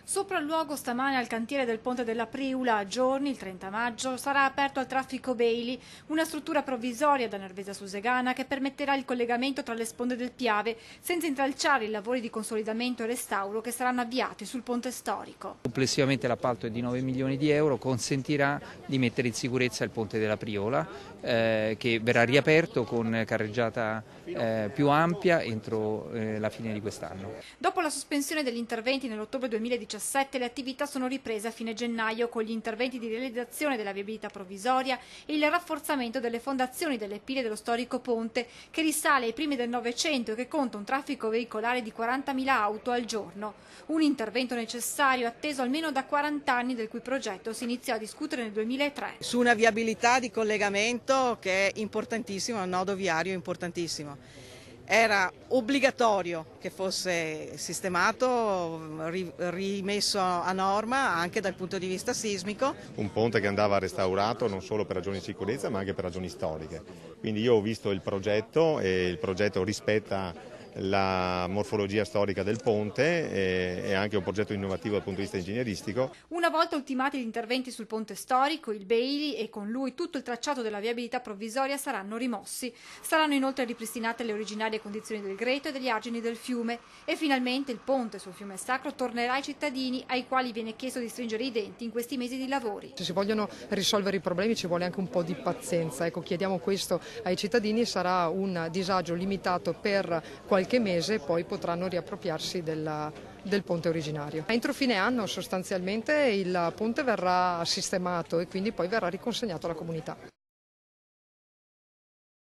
Sopralluogo stamane al cantiere del Ponte della Priula. A giorni, il 30 maggio, sarà aperto al traffico Bailey, una struttura provvisoria da Nervesa Susegana che permetterà il collegamento tra le sponde del Piave senza intralciare i lavori di consolidamento e restauro che saranno avviati sul ponte storico. Complessivamente l'appalto è di 9 milioni di euro, consentirà di mettere in sicurezza il Ponte della Priola che verrà riaperto con carreggiata più ampia entro la fine di quest'anno. Dopo la sospensione degli interventi nell'ottobre 2017, le attività sono riprese a fine gennaio con gli interventi di realizzazione della viabilità provvisoria e il rafforzamento delle fondazioni delle pile dello storico ponte che risale ai primi del Novecento e che conta un traffico veicolare di 40.000 auto al giorno. Un intervento necessario atteso almeno da 40 anni, del cui progetto si iniziò a discutere nel 2003. Su una viabilità di collegamento che è importantissimo, un nodo viario importantissimo. Era obbligatorio che fosse sistemato, rimesso a norma anche dal punto di vista sismico. Un ponte che andava restaurato non solo per ragioni di sicurezza ma anche per ragioni storiche. Quindi io ho visto il progetto e il progetto rispetta la morfologia storica del ponte e anche un progetto innovativo dal punto di vista ingegneristico. Una volta ultimati gli interventi sul ponte storico, il Bailey e con lui tutto il tracciato della viabilità provvisoria saranno rimossi. Saranno inoltre ripristinate le originarie condizioni del greto e degli argini del fiume e finalmente il ponte sul fiume Sacro tornerà ai cittadini, ai quali viene chiesto di stringere i denti in questi mesi di lavori. Se si vogliono risolvere i problemi ci vuole anche un po' di pazienza. Ecco, chiediamo questo ai cittadini, sarà un disagio limitato per qualche mese, poi potranno riappropriarsi del ponte originario. Entro fine anno sostanzialmente il ponte verrà sistemato e quindi poi verrà riconsegnato alla comunità.